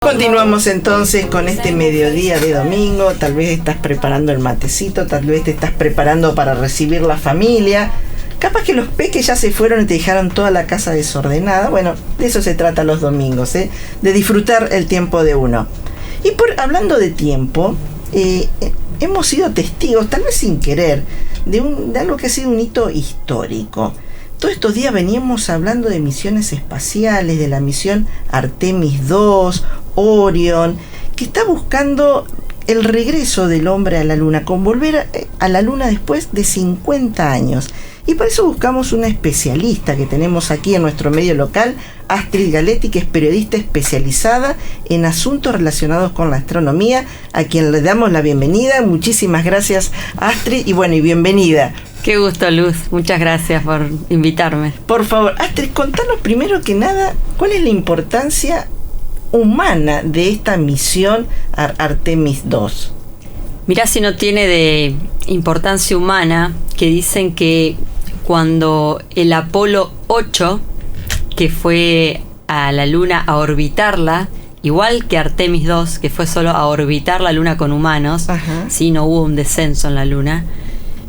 Continuamos entonces con este mediodía de domingo. Tal vez estás preparando el matecito, tal vez te estás preparando para recibir la familia. Capaz que los peques ya se fueron y te dejaron toda la casa desordenada. Bueno, de eso se trata los domingos, de disfrutar el tiempo de uno. Y hablando de tiempo, hemos sido testigos, tal vez sin querer, de algo que ha sido un hito histórico. Todos estos días veníamos hablando de misiones espaciales, de la misión Artemis II, Orion, que está buscando el regreso del hombre a la Luna, con volver a la Luna después de 50 años. Y por eso buscamos una especialista que tenemos aquí en nuestro medio local, Astrid Galetti, que es periodista especializada en asuntos relacionados con la astronomía, a quien le damos la bienvenida. Muchísimas gracias, Astrid, y bueno, y bienvenida. Qué gusto, Luz. Muchas gracias por invitarme. Por favor, Astrid, contanos primero que nada, ¿cuál es la importancia humana de esta misión Artemis II? Mirá si no tiene de importancia humana, que dicen que cuando el Apolo 8, que fue a la Luna a orbitarla, igual que Artemis II, que fue solo a orbitar la Luna con humanos, sí, no hubo un descenso en la Luna.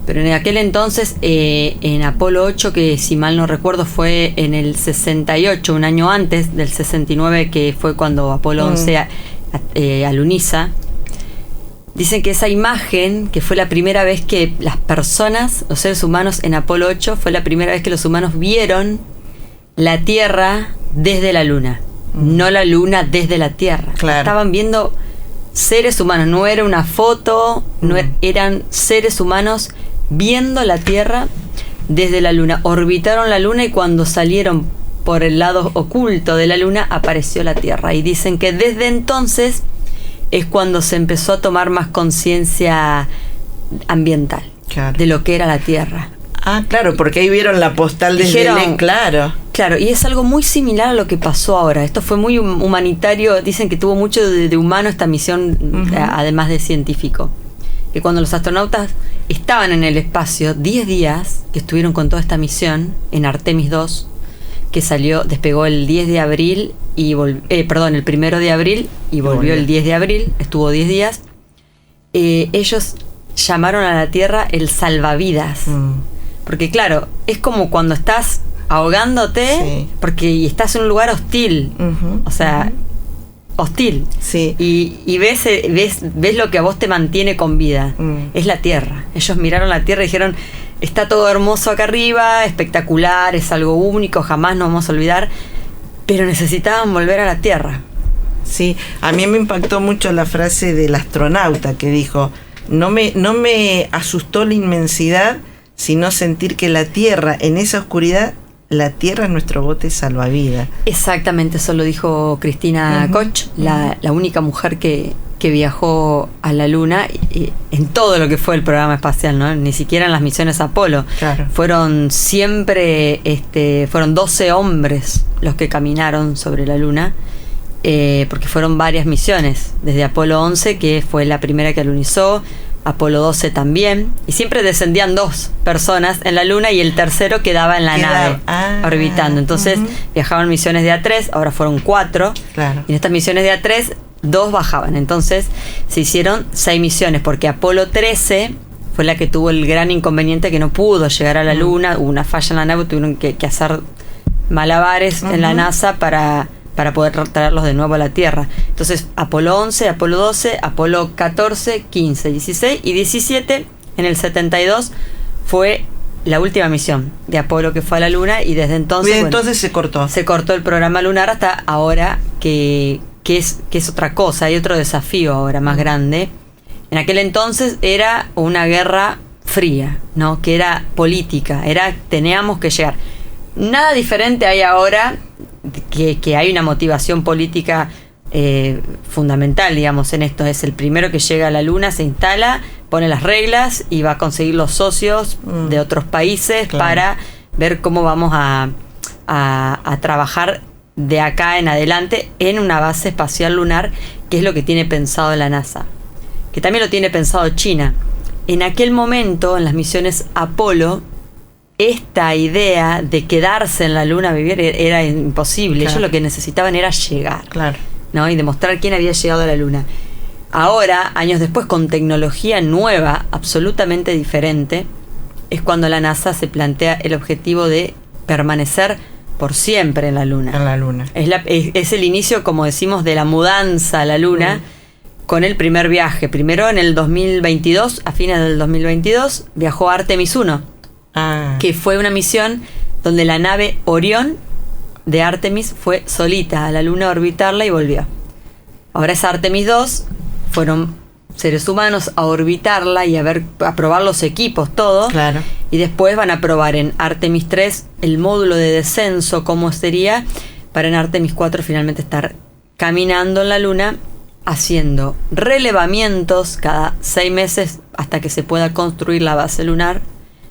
Pero en aquel entonces, en Apolo 8, que si mal no recuerdo fue en el 68, un año antes del 69, que fue cuando Apolo 11 aluniza, dicen que esa imagen, que fue la primera vez que las personas, los seres humanos en Apolo 8, fue la primera vez que los humanos vieron la Tierra desde la Luna, no la Luna desde la Tierra. Claro. Estaban viendo seres humanos, no era una foto, no eran seres humanos viendo la Tierra desde la Luna. Orbitaron la Luna y cuando salieron por el lado oculto de la Luna apareció la Tierra. Y dicen que desde entonces es cuando se empezó a tomar más conciencia ambiental, claro, de lo que era la Tierra. Ah, claro, porque ahí vieron la postal desde Belén, claro. Claro, y es algo muy similar a lo que pasó ahora. Esto fue muy humanitario, dicen que tuvo mucho de humano esta misión, además de científico. Que cuando los astronautas estaban en el espacio, 10 días que estuvieron con toda esta misión en Artemis II, que despegó el 10 de abril, el 1 de abril y volvió el 10 de abril, estuvo 10 días, ellos llamaron a la Tierra el salvavidas. Porque claro, es como cuando estás ahogándote, porque estás en un lugar hostil, hostil, sí. Y ves lo que a vos te mantiene con vida, es la Tierra. Ellos miraron la Tierra y dijeron, está todo hermoso acá arriba, espectacular, es algo único, jamás nos vamos a olvidar, pero necesitaban volver a la Tierra. Sí, a mí me impactó mucho la frase del astronauta que dijo, no me asustó la inmensidad, sino sentir que la Tierra, en esa oscuridad, la Tierra es nuestro bote salvavidas. Exactamente, eso lo dijo Cristina Koch, la única mujer que viajó a la Luna en todo lo que fue el programa espacial, ¿no? Ni siquiera en las misiones Apolo. Claro. Fueron 12 hombres los que caminaron sobre la Luna, porque fueron varias misiones, desde Apolo 11, que fue la primera que alunizó, Apolo 12 también, y siempre descendían 2 personas en la Luna y el tercero quedaba en la nave orbitando. Entonces viajaban misiones de A3, ahora fueron 4, claro. Y en estas misiones de A3 2 bajaban, entonces se hicieron 6 misiones, porque Apolo 13 fue la que tuvo el gran inconveniente que no pudo llegar a la Luna, hubo una falla en la nave, tuvieron que hacer malabares en la NASA para poder traerlos de nuevo a la Tierra. Entonces, Apolo 11, Apolo 12, Apolo 14, 15, 16 y 17, en el 72, fue la última misión de Apolo que fue a la Luna, y desde entonces... entonces se cortó. Se cortó el programa lunar hasta ahora, que es otra cosa, hay otro desafío ahora más grande. En aquel entonces era una guerra fría, ¿no? Que era política, teníamos que llegar. Nada diferente hay ahora, que hay una motivación política fundamental, digamos, en esto. Es el primero que llega a la Luna, se instala, pone las reglas y va a conseguir los socios de otros países, claro, para ver cómo vamos a trabajar de acá en adelante en una base espacial lunar, que es lo que tiene pensado la NASA, que también lo tiene pensado China. En aquel momento, en las misiones Apolo, esta idea de quedarse en la Luna a vivir era imposible. Claro. Ellos lo que necesitaban era llegar. Claro. ¿no? Y demostrar quién había llegado a la Luna. Ahora, años después, con tecnología nueva, absolutamente diferente, es cuando la NASA se plantea el objetivo de permanecer por siempre en la Luna. En la Luna. Es el inicio, como decimos, de la mudanza a la Luna, con el primer viaje. Primero en el 2022, a fines del 2022, viajó Artemis 1, que fue una misión donde la nave Orión de Artemis fue solita a la Luna a orbitarla y volvió. Ahora es Artemis 2, fueron seres humanos a orbitarla y a probar los equipos, todo. Claro. Y después van a probar en Artemis 3 el módulo de descenso, cómo sería, para en Artemis 4 finalmente estar caminando en la Luna, haciendo relevamientos cada 6 meses hasta que se pueda construir la base lunar.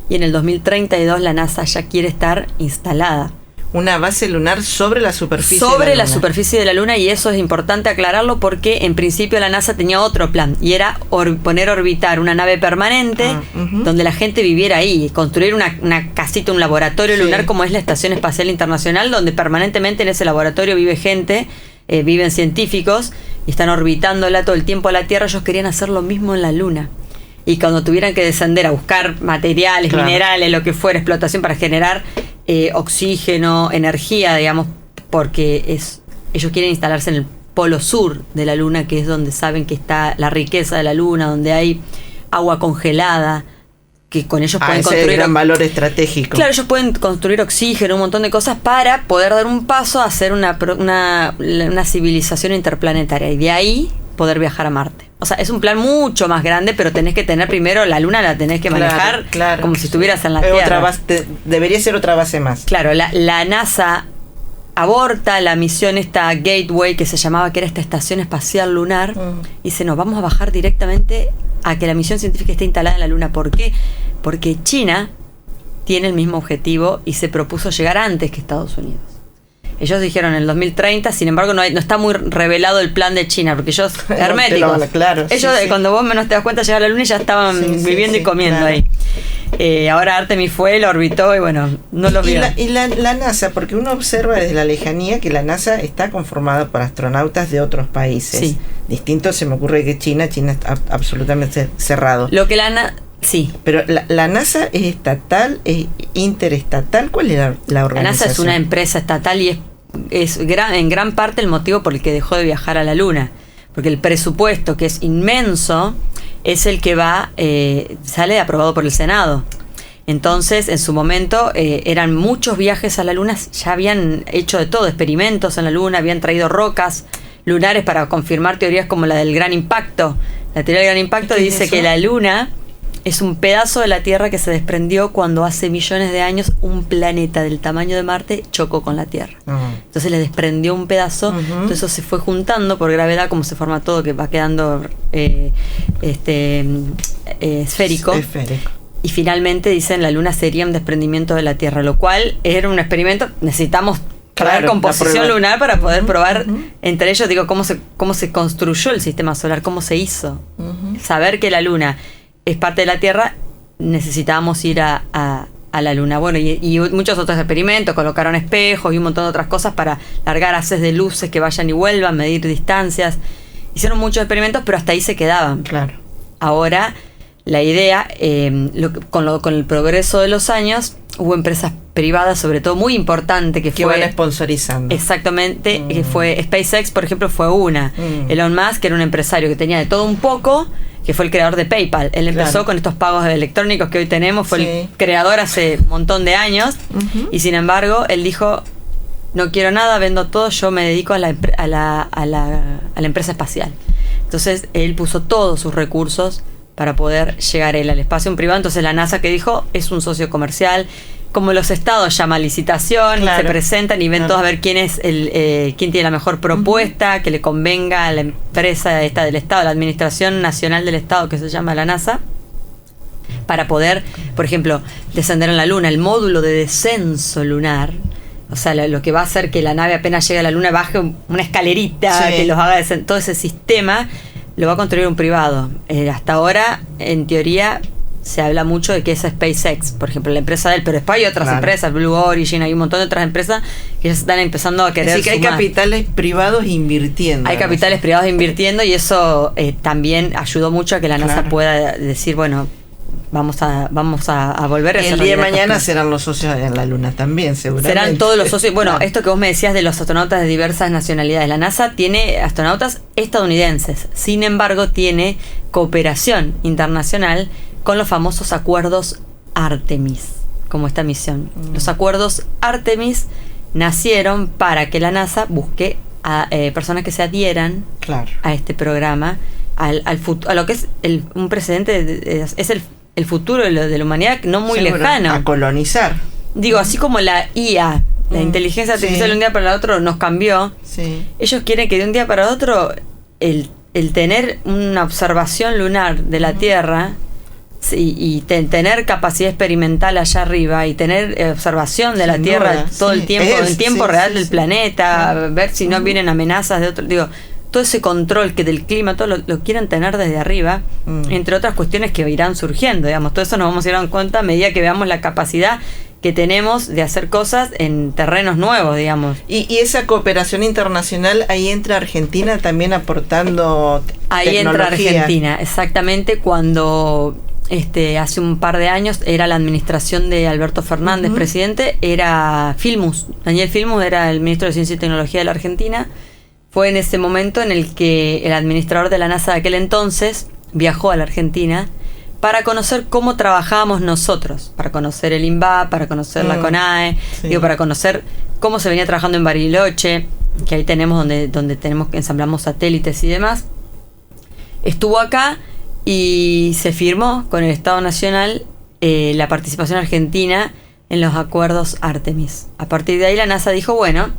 Y en el 2032 la NASA ya quiere estar instalada. Una base lunar sobre la superficie sobre de la la Luna. superficie de la Luna, y eso es importante aclararlo porque en principio la NASA tenía otro plan y era poner a orbitar una nave permanente donde la gente viviera ahí, construir una casita, un laboratorio lunar como es la Estación Espacial Internacional, donde permanentemente en ese laboratorio vive gente, viven científicos y están orbitándola todo el tiempo a la Tierra. Ellos querían hacer lo mismo en la Luna. Y cuando tuvieran que descender a buscar materiales, minerales, lo que fuera, explotación para generar oxígeno, energía, digamos, porque ellos quieren instalarse en el polo sur de la Luna, que es donde saben que está la riqueza de la Luna, donde hay agua congelada, que con ellos pueden construir... Ese gran valor estratégico. Claro, ellos pueden construir oxígeno, un montón de cosas para poder dar un paso a hacer una civilización interplanetaria y de ahí poder viajar a Marte. O sea, es un plan mucho más grande, pero tenés que tener primero la Luna, la tenés que manejar como si estuvieras en la Tierra. Otra base, debería ser otra base más. Claro, la NASA aborta la misión esta Gateway, que se llamaba, que era esta estación espacial lunar, y dice, no, vamos a bajar directamente a que la misión científica esté instalada en la Luna. ¿Por qué? Porque China tiene el mismo objetivo y se propuso llegar antes que Estados Unidos. Ellos dijeron en el 2030, sin embargo no está muy revelado el plan de China, porque ellos, herméticos, claro, ellos cuando vos menos te das cuenta llegar a la Luna y ya estaban viviendo y comiendo ahí. Ahora Artemis fue, lo orbitó y bueno, no lo vio. Y la NASA, porque uno observa desde la lejanía que la NASA está conformada por astronautas de otros países. Distinto, se me ocurre que China está absolutamente cerrado. Lo que sí. Pero la NASA es estatal, es interestatal. ¿Cuál es la organización? La NASA es una empresa estatal y es en gran parte el motivo por el que dejó de viajar a la Luna, porque el presupuesto, que es inmenso, es el que sale aprobado por el Senado. Entonces, en su momento, eran muchos viajes a la Luna, ya habían hecho de todo, experimentos en la Luna, habían traído rocas lunares para confirmar teorías como la del gran impacto. La teoría del gran impacto dice que la Luna es un pedazo de la Tierra que se desprendió cuando hace millones de años un planeta del tamaño de Marte chocó con la Tierra. Entonces le desprendió un pedazo, entonces eso se fue juntando por gravedad, como se forma todo, que va quedando esférico. Y finalmente dicen la Luna sería un desprendimiento de la Tierra, lo cual era un experimento. Necesitamos traer composición lunar para poder probar entre ellos, digo, cómo se construyó el sistema solar, cómo se hizo. Saber que la Luna es parte de la Tierra, necesitábamos ir a la Luna. Bueno, y muchos otros experimentos, colocaron espejos y un montón de otras cosas para largar haces de luces que vayan y vuelvan, medir distancias. Hicieron muchos experimentos, pero hasta ahí se quedaban. Claro. Ahora, la idea, con el progreso de los años, hubo empresas privadas, sobre todo muy importante, que van sponsorizando. Exactamente, que fue SpaceX, por ejemplo, fue una. Elon Musk, que era un empresario que tenía de todo un poco, que fue el creador de PayPal. Él empezó con estos pagos electrónicos que hoy tenemos, fue el creador hace un montón de años, y sin embargo, él dijo, no quiero nada, vendo todo, yo me dedico a la empresa espacial. Entonces, él puso todos sus recursos para poder llegar él al espacio privado. Entonces la NASA, que dijo, es un socio comercial. Como los estados llaman licitación, y se presentan y ven todos a ver quién es quién tiene la mejor propuesta, que le convenga a la empresa esta del Estado, la Administración Nacional del Estado, que se llama la NASA, para poder, por ejemplo, descender en la Luna. El módulo de descenso lunar, o sea, lo que va a hacer que la nave apenas llegue a la Luna baje una escalerita, que los haga descender, todo ese sistema lo va a construir un privado. Hasta ahora, en teoría, se habla mucho de que es SpaceX, por ejemplo, la empresa de él, pero después hay otras empresas, Blue Origin, hay un montón de otras empresas que ya están empezando a querer. Así que hay capitales privados invirtiendo. Hay capitales privados invirtiendo y eso también ayudó mucho a que la NASA pueda decir, bueno, vamos a volver a hacer. El día de mañana serán los socios en la Luna también, seguramente. Serán todos los socios. Bueno, esto que vos me decías de los astronautas de diversas nacionalidades. La NASA tiene astronautas estadounidenses. Sin embargo, tiene cooperación internacional con los famosos acuerdos Artemis, como esta misión. Los acuerdos Artemis nacieron para que la NASA busque a personas que se adhieran a este programa, a lo que es un precedente, es el futuro de la humanidad no muy lejano. A colonizar. Digo, así como la IA, la inteligencia artificial de un día para el otro nos cambió, ellos quieren que de un día para el otro el tener una observación lunar de la Tierra y tener capacidad experimental allá arriba y tener observación de la Tierra todo el tiempo, en tiempo real del planeta, ver si no vienen amenazas de otro, digo, todo ese control que del clima, todo lo quieren tener desde arriba, entre otras cuestiones que irán surgiendo, digamos, todo eso nos vamos a ir dando cuenta a medida que veamos la capacidad que tenemos de hacer cosas en terrenos nuevos, digamos. Y esa cooperación internacional, ahí entra Argentina también aportando ahí tecnología. Entra Argentina, exactamente, cuando hace un par de años era la administración de Alberto Fernández, presidente, era Filmus. Daniel Filmus era el ministro de Ciencia y Tecnología de la Argentina. Fue en ese momento en el que el administrador de la NASA de aquel entonces viajó a la Argentina para conocer cómo trabajábamos nosotros, para conocer el INVAP, para conocer la CONAE, para conocer cómo se venía trabajando en Bariloche, que ahí tenemos donde ensamblamos satélites y demás. Estuvo acá y se firmó con el Estado Nacional la participación argentina en los acuerdos Artemis. A partir de ahí la NASA dijo, bueno,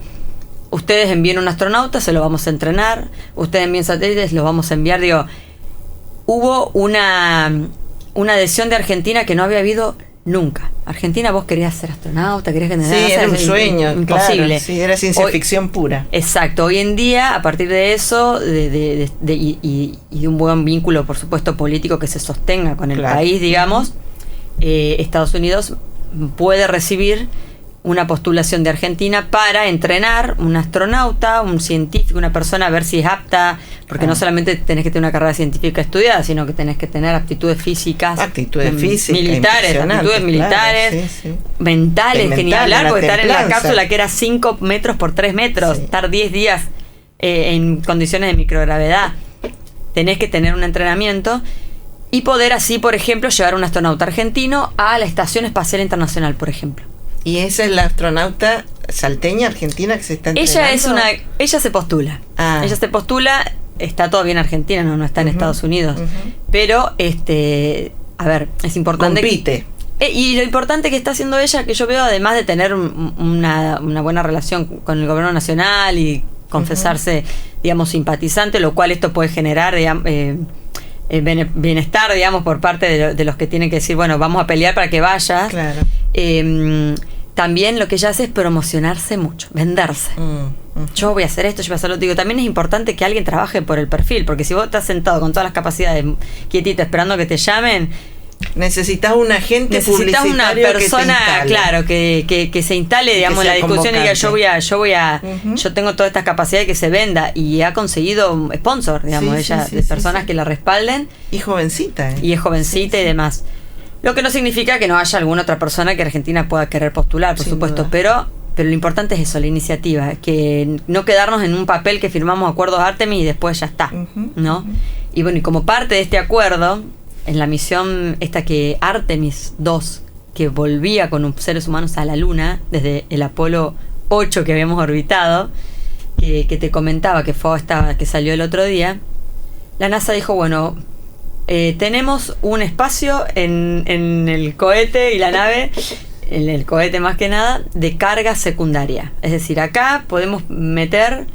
ustedes envíen un astronauta, se lo vamos a entrenar, ustedes envíen satélites, los vamos a enviar. Digo, hubo una adhesión de Argentina que no había habido nunca. Argentina, vos querías ser astronauta, querías que sí, era un sueño, imposible. Claro, sí, era ciencia ficción pura. Exacto. Hoy en día, a partir de eso, y de un buen vínculo, por supuesto, político que se sostenga con el país, digamos, Estados Unidos puede recibir una postulación de Argentina para entrenar un astronauta, un científico, una persona, a ver si es apta, porque no solamente tenés que tener una carrera científica estudiada, sino que tenés que tener aptitudes físicas, militares, mentales, que ni hablar, porque estar en la cápsula que era 5 metros por 3 metros, estar 10 días en condiciones de microgravedad, tenés que tener un entrenamiento y poder así, por ejemplo, llevar un astronauta argentino a la Estación Espacial Internacional, por ejemplo. ¿Y esa es la astronauta salteña argentina que se está entrenando? Ella se postula. Ella se postula, está todavía en Argentina, no está en Estados Unidos. Pero, a ver, es importante. Compite. Y lo importante que está haciendo ella, que yo veo, además de tener una buena relación con el gobierno nacional y confesarse, digamos, simpatizante, lo cual esto puede generar, digamos, bienestar, digamos, por parte de los que tienen que decir, bueno, vamos a pelear para que vayas. Claro. También lo que ella hace es promocionarse mucho, venderse. Yo voy a hacer esto, yo voy a hacer lo otro. Digo, también es importante que alguien trabaje por el perfil, porque si vos estás sentado con todas las capacidades quietita esperando que te llamen, necesitas un agente publicitario, una persona, claro, que se instale, digamos, en la discusión y diga, yo tengo todas estas capacidades, que se venda, y ha conseguido sponsor, digamos, personas que la respalden. Y jovencita. Y es jovencita y demás. Lo que no significa que no haya alguna otra persona que Argentina pueda querer postular, por supuesto, pero lo importante es eso, la iniciativa, que no quedarnos en un papel que firmamos acuerdos Artemis y después ya está, ¿no? Y bueno, y como parte de este acuerdo, en la misión esta que Artemis 2, que volvía con seres humanos a la Luna, desde el Apolo 8 que habíamos orbitado, que te comentaba que fue que salió el otro día, la NASA dijo, bueno, tenemos un espacio en el cohete y la nave, en el cohete más que nada, de carga secundaria. Es decir, acá podemos meter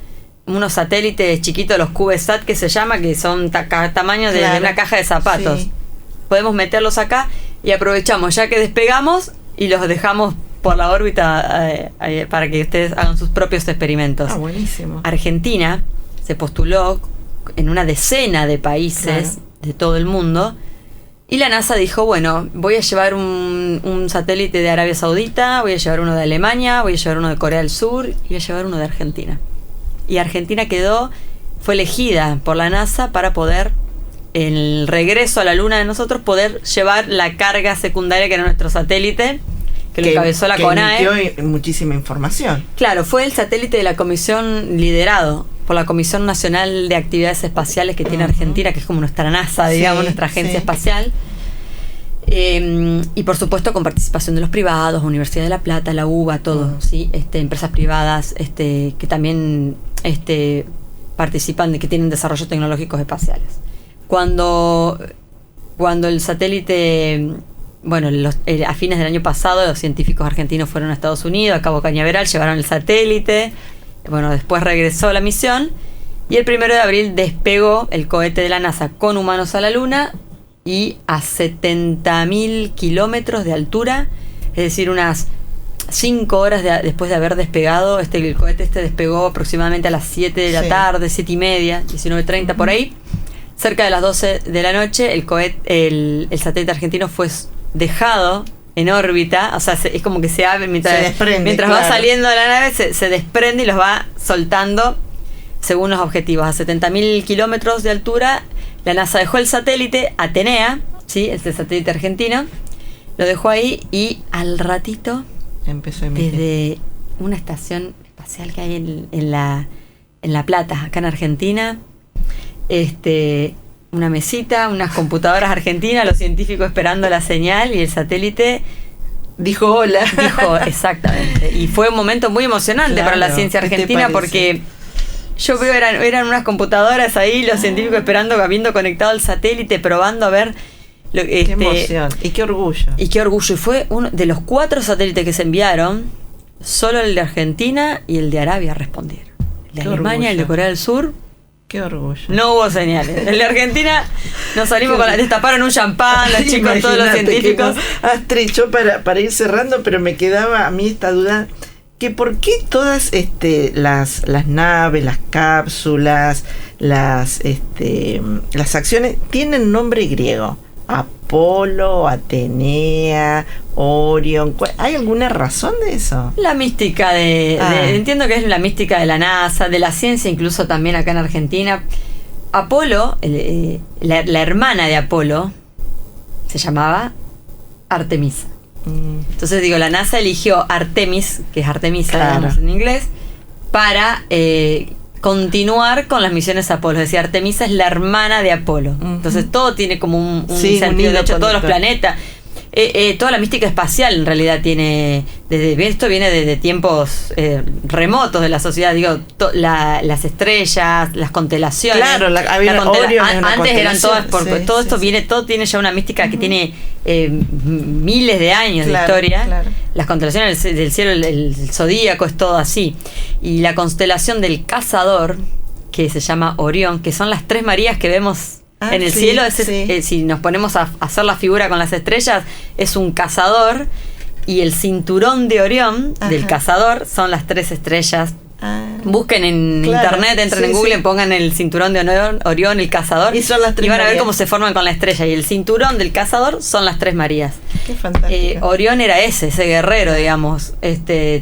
unos satélites chiquitos, los CubeSat que se llama, que son tamaños de una caja de zapatos. Sí. Podemos meterlos acá y aprovechamos ya que despegamos y los dejamos por la órbita para que ustedes hagan sus propios experimentos. Buenísimo. Argentina se postuló en una decena de países de todo el mundo Y la NASA dijo, bueno, voy a llevar un satélite de Arabia Saudita, voy a llevar uno de Alemania, voy a llevar uno de Corea del Sur y voy a llevar uno de Argentina. Y Argentina fue elegida por la NASA para poder, en el regreso a la Luna de nosotros, poder llevar la carga secundaria que era nuestro satélite, que lo encabezó la CONAE. Emitió muchísima información. Claro, fue el satélite de la comisión liderado por la Comisión Nacional de Actividades Espaciales que tiene Argentina, que es como nuestra NASA, digamos, nuestra agencia espacial. Y por supuesto con participación de los privados, Universidad de La Plata, la UBA, todo, ¿sí? Empresas privadas que también participan, que tienen desarrollos tecnológicos espaciales. Cuando el satélite, bueno, a fines del año pasado, los científicos argentinos fueron a Estados Unidos, a Cabo Cañaveral, llevaron el satélite. Bueno, después regresó la misión y el 1 de abril despegó el cohete de la NASA con humanos a la Luna y a 70.000 kilómetros de altura, es decir, unas 5 horas después de haber despegado. El cohete despegó aproximadamente a las 7 de la tarde, 7 y media, 19:30 por ahí. Cerca de las 12 de la noche, el satélite argentino fue dejado en órbita, o sea, es como que se abre mientras va saliendo de la nave, se desprende y los va soltando según los objetivos. A 70.000 kilómetros de altura, la NASA dejó el satélite Atenea, ¿sí? Este satélite argentino, lo dejó ahí y al ratito empezó a emitir desde una estación espacial que hay en La Plata, acá en Argentina, una mesita, unas computadoras argentinas, los científicos esperando la señal y el satélite dijo hola. Dijo, exactamente. Y fue un momento muy emocionante para la ciencia argentina porque yo veo, eran unas computadoras ahí, los científicos esperando, habiendo conectado el satélite, probando a ver. Qué emoción. Y qué orgullo. Y qué orgullo. Y fue uno de los 4 satélites que se enviaron, solo el de Argentina y el de Arabia respondieron. El de Alemania, el de Corea del Sur. Qué orgullo. No hubo señales. En la Argentina nos salimos destaparon un champán, los chicos, todos los científicos. No. Astrid, yo para ir cerrando, pero me quedaba a mí esta duda, que por qué todas las naves, las cápsulas, las acciones tienen nombre griego. Apolo, Atenea, Orión. ¿Hay alguna razón de eso? La mística entiendo que es la mística de la NASA, de la ciencia, incluso también acá en Argentina. Apolo, la hermana de Apolo, se llamaba Artemisa. Entonces digo, la NASA eligió Artemis, que es Artemisa en inglés, para continuar con las misiones Apolo. Es decir, Artemisa es la hermana de Apolo. Entonces todo tiene como un sentido. De hecho, todos los planetas, toda la mística espacial en realidad tiene, esto viene desde tiempos remotos de la sociedad. Digo, las estrellas, las constelaciones. Claro, antes eran todas, porque todo esto viene, todo tiene ya una mística que tiene miles de años de historia. Claro. Las constelaciones del cielo, el zodíaco, es todo así. Y la constelación del Cazador, que se llama Orión, que son las 3 Marías que vemos en el cielo, si nos ponemos a hacer la figura con las estrellas, es un cazador, y el cinturón de Orión, del cazador, son las 3 estrellas. Busquen en internet, entren en Google, pongan el cinturón de Orión, el cazador, y son las 3 y van a ver Marías. cómo se forman con la estrella. Y el cinturón del cazador son las 3 Marías. Qué fantástico. Orión era ese guerrero, digamos,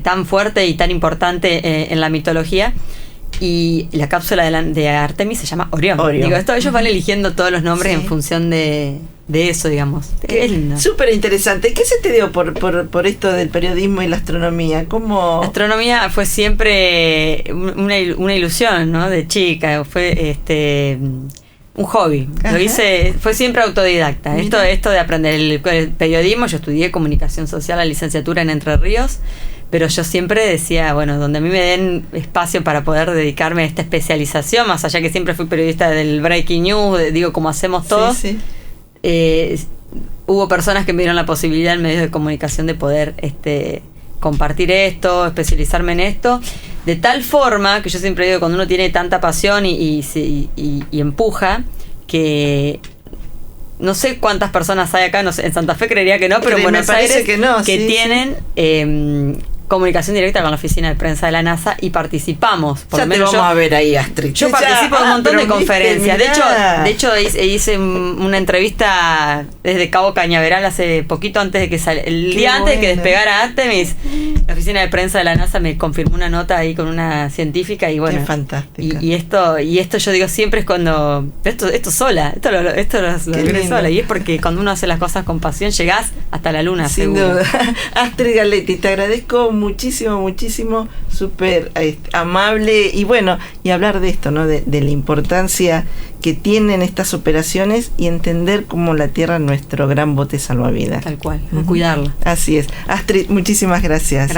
tan fuerte y tan importante en la mitología. Y la cápsula de Artemis se llama Orión. Digo, ellos van eligiendo todos los nombres en función de eso, digamos. Es lindo. Súper interesante. ¿Qué se te dio por esto del periodismo y la astronomía? ¿Cómo? La astronomía fue siempre una ilusión, ¿no? De chica. Fue un hobby. Lo hice, fue siempre autodidacta. Esto de aprender el periodismo, yo estudié comunicación social, la licenciatura en Entre Ríos. Pero yo siempre decía, bueno, donde a mí me den espacio para poder dedicarme a esta especialización, más allá que siempre fui periodista del breaking news, digo, como hacemos todos, hubo personas que me dieron la posibilidad en medios de comunicación de poder compartir esto, especializarme en esto, de tal forma que yo siempre digo, cuando uno tiene tanta pasión y empuja, que no sé cuántas personas hay acá, no sé, en Santa Fe creería que no, pero en Buenos Aires que tienen comunicación directa con la oficina de prensa de la NASA y participamos. Por ya lo menos te vamos a ver ahí, Astrid. Yo participo en un montón de conferencias. De hecho hice una entrevista desde Cabo Cañaveral hace poquito antes de que el día antes de que despegara Artemis. La oficina de prensa de la NASA me confirmó una nota ahí con una científica y bueno. Qué fantástico. Y esto yo digo siempre es cuando esto sola, esto lo logré sola, y es porque cuando uno hace las cosas con pasión llegás hasta la luna. Sin seguro. duda. Astrid Galetti, te agradezco muchísimo, súper amable, y bueno, y hablar de esto, ¿no? De la importancia que tienen estas operaciones y entender cómo la Tierra es nuestro gran bote salvavidas. Tal cual, cuidarla. Así es. Astrid, muchísimas gracias.